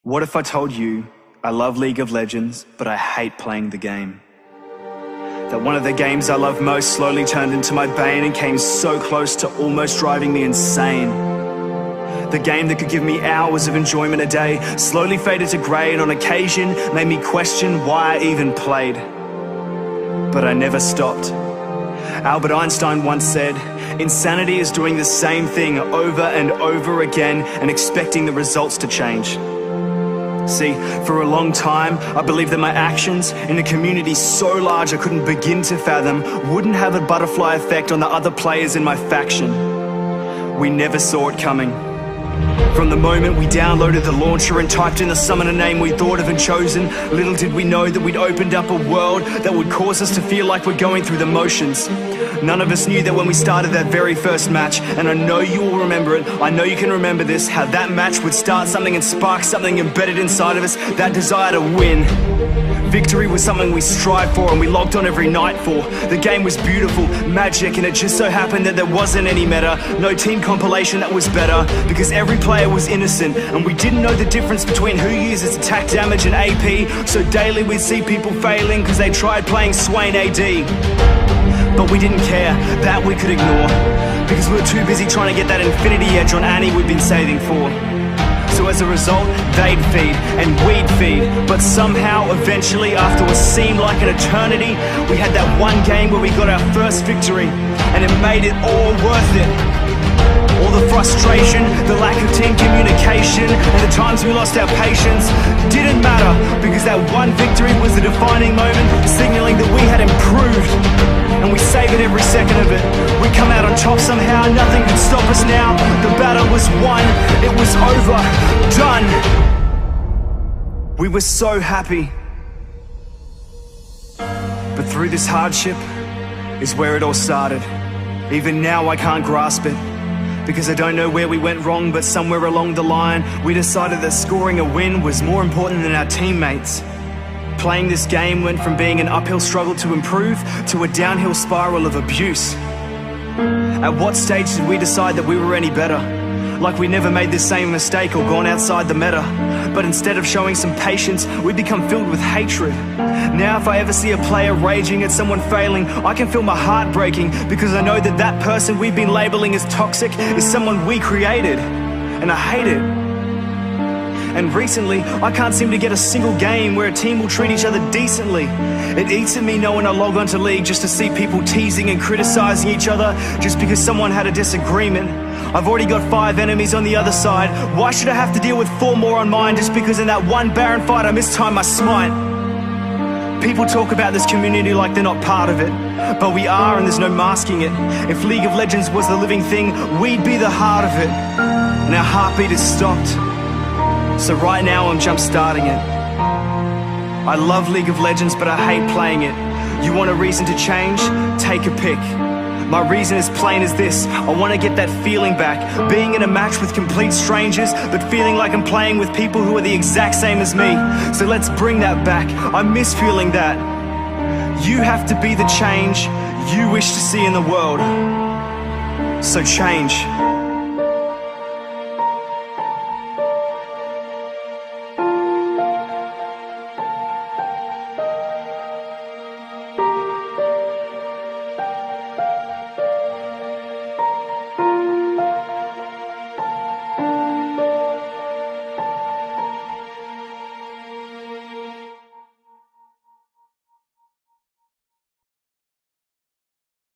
What if I told you I love League of Legends, but I hate playing the game? That one of the games I love most slowly turned into my bane and came so close to almost driving me insane. The game that could give me hours of enjoyment a day slowly faded to grey and on occasion made me question why I even played. But I never stopped. Albert Einstein once said, "Insanity is doing the same thing over and over again and expecting the results to change." See, for a long time, I believed that my actions in a community so large I couldn't begin to fathom wouldn't have a butterfly effect on the other players in my faction. We never saw it coming. From the moment we downloaded the launcher and typed in the summoner name we thought of and chosen, little did we know that we'd opened up a world that would cause us to feel like we're going through the motions. None of us knew that when we started that very first match, and I know you will remember it, I know you can remember this, how that match would start something and spark something embedded inside of us, that desire to win. Victory was something we strived for and we logged on every night for. The game was beautiful, magic, and it just so happened that there wasn't any meta, no team compilation that was better, because every player was innocent, and we didn't know the difference between who uses attack damage and AP, so daily we'd see people failing because they tried playing Swain AD. But we didn't care, that we could ignore, because we were too busy trying to get that infinity edge on Annie we'd been saving for. So as a result, they'd feed and we'd feed, but somehow, eventually, after what seemed like an eternity, we had that one game where we got our first victory, and it made it all worth it. All the frustration, the lack of team communication, and the times we lost our patience didn't matter, because that one victory was the defining moment, signaling that we had improved. And we saved it every second of it. We come out on top somehow, nothing could stop us now. The battle was won, it was over, done. We were so happy. But through this hardship is where it all started. Even now I can't grasp it, because I don't know where we went wrong, but somewhere along the line we decided that scoring a win was more important than our teammates. Playing this game went from being an uphill struggle to improve to a downhill spiral of abuse. At what stage did we decide that we were any better? Like we never made the same mistake or gone outside the meta. But instead of showing some patience, we become filled with hatred. Now if I ever see a player raging at someone failing, I can feel my heart breaking, because I know that that person we've been labeling as toxic is someone we created. And I hate it. And recently, I can't seem to get a single game where a team will treat each other decently. It eats at me knowing I log onto League just to see people teasing and criticizing each other just because someone had a disagreement. I've already got 5 enemies on the other side. Why should I have to deal with 4 more on mine just because in that one Baron fight I mistimed my smite? People talk about this community like they're not part of it, but we are, and there's no masking it. If League of Legends was the living thing, we'd be the heart of it. And our heartbeat is stopped. So right now I'm jump starting it. I love League of Legends, but I hate playing it. You want a reason to change? Take a pick. My reason is plain as this: I want to get that feeling back, being in a match with complete strangers, but feeling like I'm playing with people who are the exact same as me. So let's bring that back. I miss feeling that. You have to be the change you wish to see in the world. So change.